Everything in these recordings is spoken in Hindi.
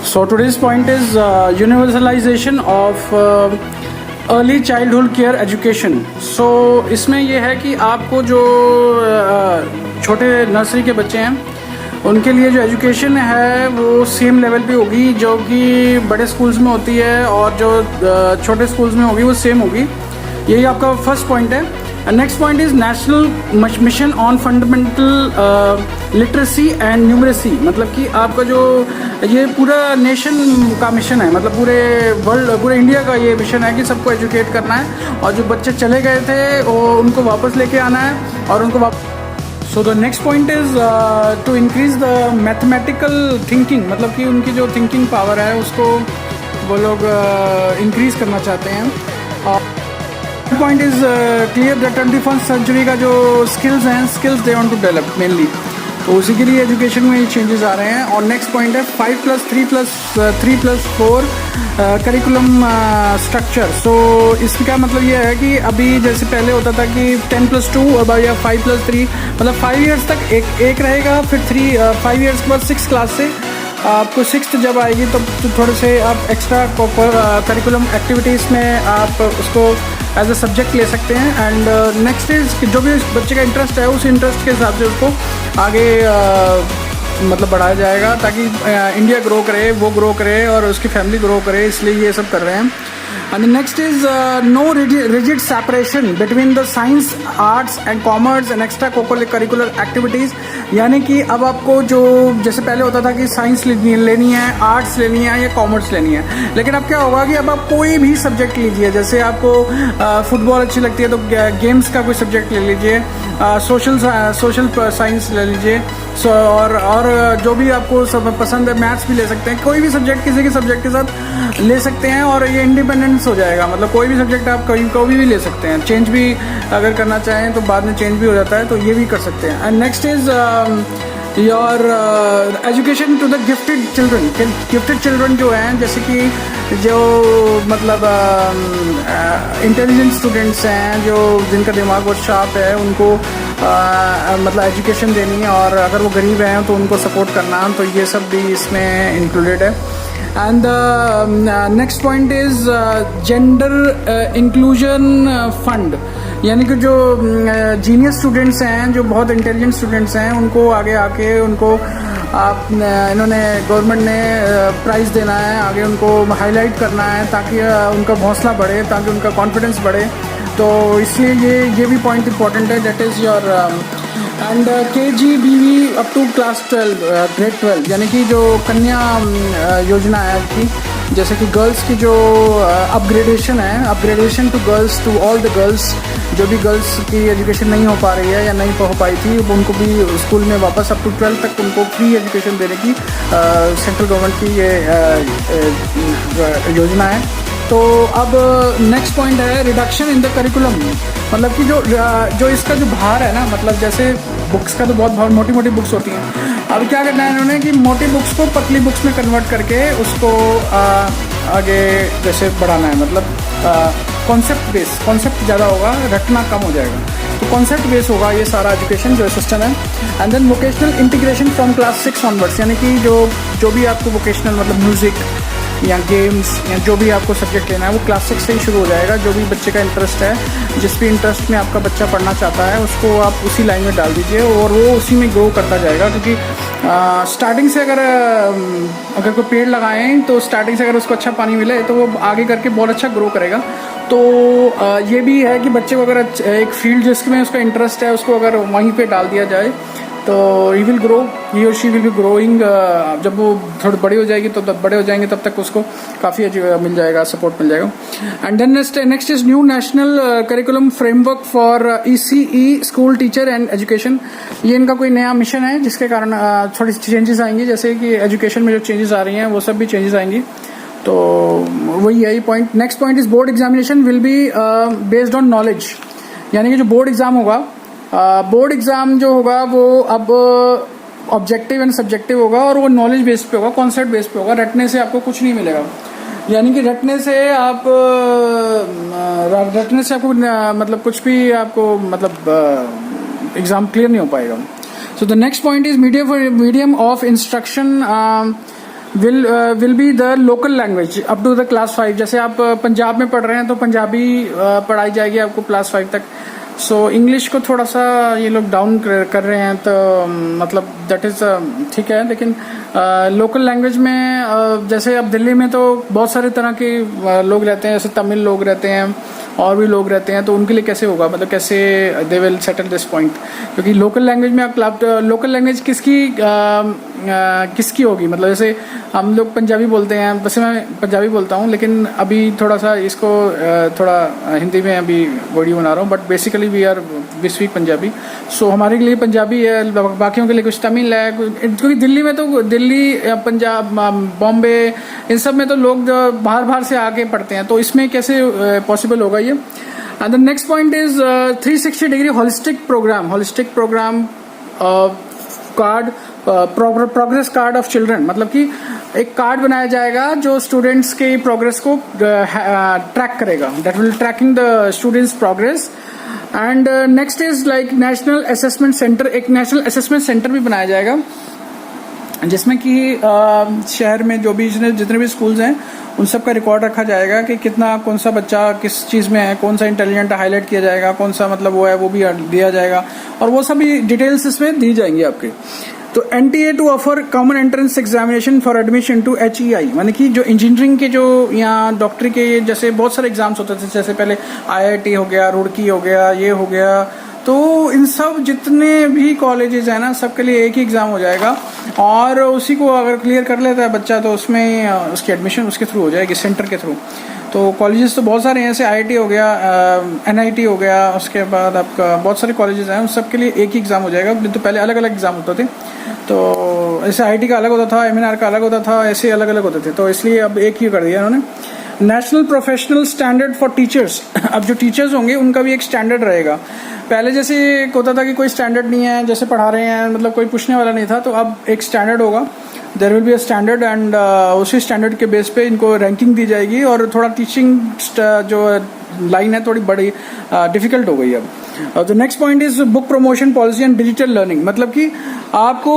So today's point is universalization of early childhood care education. So इसमें यह है कि आपको जो छोटे नर्सरी के बच्चे हैं उनके लिए जो एजुकेशन है वो सेम लेवल पे होगी जो कि बड़े स्कूल्स में होती है, और जो छोटे स्कूल्स में होगी वो सेम होगी। यही आपका फर्स्ट पॉइंट है। Next point is national mission on fundamental literacy and numeracy. मतलब कि आपका जो ये पूरा नेशन का मिशन है, मतलब पूरे वर्ल्ड, पूरे इंडिया का ये मिशन है कि सबको एजुकेट करना है, और जो बच्चे चले गए थे वो उनको वापस लेके आना है और उनको so the next point is to increase the mathematical thinking. मतलब कि उनकी जो थिंकिंग पावर है उसको वो लोग इंक्रीज करना चाहते हैं। Point is clear the 21st century का जो स्किल्स हैं, skills they want to develop mainly, तो उसी के लिए एजुकेशन में ये चेंजेस आ रहे हैं। और नेक्स्ट पॉइंट है 5+3+4 करिकुलम स्ट्रक्चर। सो इसका मतलब ये है कि अभी जैसे पहले होता था कि 10+2 अब या 5+3, मतलब 5 ईयर्स तक एक रहेगा, फिर 5 ईयर्स के बाद 6 क्लास से आपको 6th जब आएगी तो थोड़े से आप एक्स्ट्रा करिकुलम एक्टिविटीज़ में आप उसको एज अ सब्जेक्ट ले सकते हैं। एंड नेक्स्ट इज जो भी बच्चे का इंटरेस्ट है उस इंटरेस्ट के हिसाब से उसको आगे मतलब बढ़ाया जाएगा, ताकि इंडिया ग्रो करे, वो ग्रो करे और उसकी फैमिली ग्रो करे, इसलिए ये सब कर रहे हैं। And next is no rigid separation between the science, arts and commerce and extra curricular activities. यानी कि अब आपको जो जैसे पहले होता था कि साइंस लेनी है, आर्ट्स लेनी है या कॉमर्स लेनी है, लेकिन अब क्या होगा कि अब आप कोई भी सब्जेक्ट लीजिए। जैसे आपको फुटबॉल अच्छी लगती है तो गेम्स का कोई सब्जेक्ट ले लीजिए, सोशल साइंस ले लीजिए, और जो भी आपको सब पसंद है, मैथ्स भी ले सकते हैं। कोई भी सब्जेक्ट किसी के सब्जेक्ट के साथ ले सकते हैं और ये इंडिपेंडेंस हो जाएगा। मतलब कोई भी सब्जेक्ट आप कभी भी ले सकते हैं, चेंज भी अगर करना चाहें तो बाद में चेंज भी हो जाता है, तो ये भी कर सकते हैं। And next is your education to the gifted children. Gifted children जो हैं, जैसे कि जो मतलब इंटेलिजेंट स्टूडेंट्स हैं, जो जिनका दिमाग बहुत शार्प है, उनको मतलब एजुकेशन देनी है, और अगर वो गरीब हैं तो उनको सपोर्ट करना, तो ये सब भी इसमें इंक्लूडेड है। And next point is gender inclusion fund. यानी कि जो जीनियस स्टूडेंट्स हैं, जो बहुत इंटेलिजेंट स्टूडेंट्स हैं, उनको आगे आके उनको इन्होंने गवर्नमेंट ने प्राइज़ देना है, आगे उनको हाईलाइट करना है, ताकि उनका हौसला बढ़े, ताकि उनका कॉन्फिडेंस बढ़े। तो इसलिए ये भी पॉइंट इंपॉर्टेंट है। That is your and KGBV up to class 12 grade 12, यानी कि जो कन्या योजना है आपकी, जैसे कि गर्ल्स की जो अपग्रेडेशन है, upgradation to girls, to all the girls, जो भी गर्ल्स की एजुकेशन नहीं हो पा रही है या नहीं हो पाई थी, उनको भी स्कूल में वापस अप टू 12 तक उनको फ्री एजुकेशन देने की सेंट्रल गवर्नमेंट की ये योजना है। तो अब नेक्स्ट पॉइंट है रिडक्शन इन द करिकुलम। मतलब कि जो इसका जो भार है ना, मतलब जैसे बुक्स का तो बहुत मोटी मोटी बुक्स होती हैं, अब क्या करना है इन्होंने कि मोटी बुक्स को पतली बुक्स में कन्वर्ट करके उसको आगे जैसे बढ़ाना है। मतलब कॉन्सेप्ट ज़्यादा होगा, रटना कम हो जाएगा, तो कॉन्सेप्ट बेस होगा ये सारा एजुकेशन जो सिस्टम है। And then vocational integration from class 6 onwards, यानी कि जो भी आपको वोकेशनल मतलब म्यूज़िक या गेम्स या जो भी आपको सब्जेक्ट लेना है वो क्लास 6 से ही शुरू हो जाएगा। जो भी बच्चे का इंटरेस्ट है, जिस भी इंटरेस्ट में आपका बच्चा पढ़ना चाहता है, उसको आप उसी लाइन में डाल दीजिए और वो उसी में ग्रो करता जाएगा। क्योंकि स्टार्टिंग से अगर कोई पेड़ लगाएं तो स्टार्टिंग से अगर उसको अच्छा पानी मिले तो वो आगे करके बहुत अच्छा ग्रो करेगा। तो ये भी है कि बच्चे को अगर एक फील्ड जिसमें उसका इंटरेस्ट है उसको अगर वहीं पे डाल दिया जाए तो ही विल ग्रो, ही और शी विल बी ग्रोइंग। जब वो थोड़ी बड़ी हो जाएगी तो बड़े हो जाएंगे तब तक उसको काफ़ी मिल जाएगा, सपोर्ट मिल जाएगा। And then next is new national curriculum framework for ECE school teacher and education. ये इनका कोई नया मिशन है जिसके कारण थोड़ी चेंजेस आएंगी, जैसे कि एजुकेशन में जो चेंजेस आ रही हैं वो सब भी चेंजेस आएंगी। तो वही यही point. Next point is board examination will be based on knowledge. यानी कि जो बोर्ड एग्जाम होगा, बोर्ड एग्ज़ाम जो होगा वो अब ऑब्जेक्टिव एंड सब्जेक्टिव होगा, और वो नॉलेज बेस्ड पे होगा, कॉन्सेप्ट बेस्ड पे होगा। रटने से आपको कुछ नहीं मिलेगा। यानी कि रटने से आपको मतलब कुछ भी आपको मतलब एग्ज़ाम क्लियर नहीं हो पाएगा। So the next point is medium of instruction will be the local language up to the class 5। जैसे आप पंजाब में पढ़ रहे हैं तो पंजाबी पढ़ाई जाएगी आपको क्लास 5 तक। सो इंग्लिश को थोड़ा सा ये लोग डाउन कर रहे हैं, तो मतलब दैट इज़ ठीक है। लेकिन लोकल लैंग्वेज में जैसे अब दिल्ली में तो बहुत सारे तरह के लोग रहते हैं, जैसे तमिल लोग रहते हैं और भी लोग रहते हैं, तो उनके लिए कैसे होगा, मतलब कैसे they will settle this point. क्योंकि लोकल लैंग्वेज में आप लोकल लैंग्वेज किसकी होगी, मतलब जैसे हम लोग पंजाबी बोलते हैं, वैसे मैं पंजाबी बोलता हूँ, लेकिन अभी थोड़ा सा इसको थोड़ा हिंदी में अभी वीडियो बना रहा हूँ, but basically we speak Punjabi. So हमारे लिए पंजाबी है, बाकियों के लिए कुछ तमिल है। क्योंकि दिल्ली में तो दिल्ली, पंजाब, बॉम्बे, इन सब में तो लोग बाहर से आके पढ़ते हैं, तो इसमें कैसे पॉसिबल होगा ये। And the next point is 360 degree holistic program card, progress card of children. मतलब कि एक कार्ड बनाया जाएगा जो स्टूडेंट्स के प्रोग्रेस को ट्रैक करेगा, that will tracking the students progress. And next is like national assessment centre, एक नेशनल असेसमेंट सेंटर भी बनाया जाएगा जिसमें कि शहर में जो भी जितने भी स्कूल्स हैं उन सब का रिकॉर्ड रखा जाएगा कि कितना, कौन सा बच्चा किस चीज़ में है, कौन सा इंटेलिजेंट हाईलाइट किया जाएगा, कौन सा मतलब वो है वो भी दिया जाएगा, और वो सभी डिटेल्स इसमें दी जाएंगी आपके। तो NTA to offer common entrance examination for admission to HEI, माने कि जो इंजीनियरिंग के जो यहाँ डॉक्टरी के जैसे बहुत सारे एग्जाम्स होते थे, जैसे पहले IIT हो गया, रुड़की हो गया, ये हो गया, तो इन सब जितने भी कॉलेजेस हैं ना, सबके लिए एक ही एग्ज़ाम हो जाएगा, और उसी को अगर क्लियर कर लेता है बच्चा तो उसमें उसकी एडमिशन उसके थ्रू हो जाएगी, सेंटर के थ्रू। तो कॉलेजेस तो बहुत सारे हैं, जैसे IIT हो गया, NIT हो गया, उसके बाद आपका बहुत सारे कॉलेजेस हैं, उन सब के लिए एक ही एग्ज़ाम हो जाएगा। तो पहले अलग अलग एग्ज़ाम होते थे, तो ऐसे IIT का अलग होता था, MNR का अलग होता था, ऐसे अलग अलग होते थे, तो इसलिए अब एक ही कर दिया उन्होंने। National professional standard for teachers, अब जो टीचर्स होंगे उनका भी एक स्टैंडर्ड रहेगा। पहले जैसे होता था कि कोई स्टैंडर्ड नहीं है, जैसे पढ़ा रहे हैं, मतलब कोई पूछने वाला नहीं था, तो अब एक स्टैंडर्ड होगा, there will be a standard, and उसी स्टैंडर्ड के बेस पे इनको रैंकिंग दी जाएगी, और थोड़ा टीचिंग जो लाइन है थोड़ी बड़ी डिफिकल्ट हो गई अब। The next point is book promotion policy and digital learning, मतलब कि आपको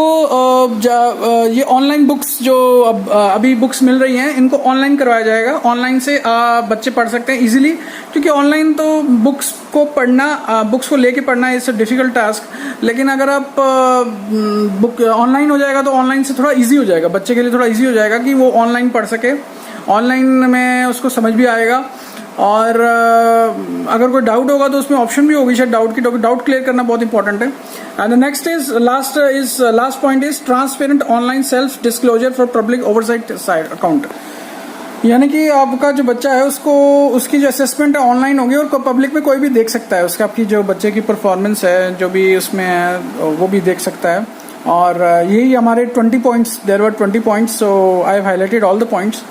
ये ऑनलाइन बुक्स जो अभी बुक्स मिल रही हैं, इनको ऑनलाइन करवाया जाएगा। ऑनलाइन से बच्चे पढ़ सकते हैं इजीली, क्योंकि ऑनलाइन तो बुक्स को पढ़ना, बुक्स को लेके पढ़ना इट्स अ डिफिकल्ट टास्क। लेकिन अगर आप बुक ऑनलाइन हो जाएगा तो ऑनलाइन से थोड़ा इजी हो जाएगा, बच्चे के लिए थोड़ा इजी हो जाएगा कि वो ऑनलाइन पढ़ सके, ऑनलाइन में उसको समझ भी आएगा। और अगर कोई डाउट होगा तो उसमें ऑप्शन भी होगी शायद डाउट की, डाउट क्लियर करना बहुत इंपॉर्टेंट है। And the next is last point is transparent online self disclosure for public oversight account, यानी कि आपका जो बच्चा है उसकी जो असेसमेंट है ऑनलाइन होगी, और पब्लिक में कोई भी देख सकता है उसका, आपकी जो बच्चे की परफॉर्मेंस है जो भी उसमें है वो भी देख सकता है। और यही हमारे 20 points, there were 20 points, so I have highlighted all the points.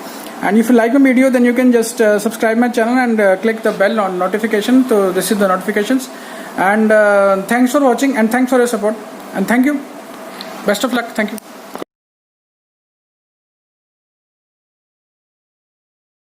And if you like my video, then you can just subscribe my channel and click the bell on notification to receive the notifications. And thanks for watching, and thanks for your support, and thank you. Best of luck. Thank you.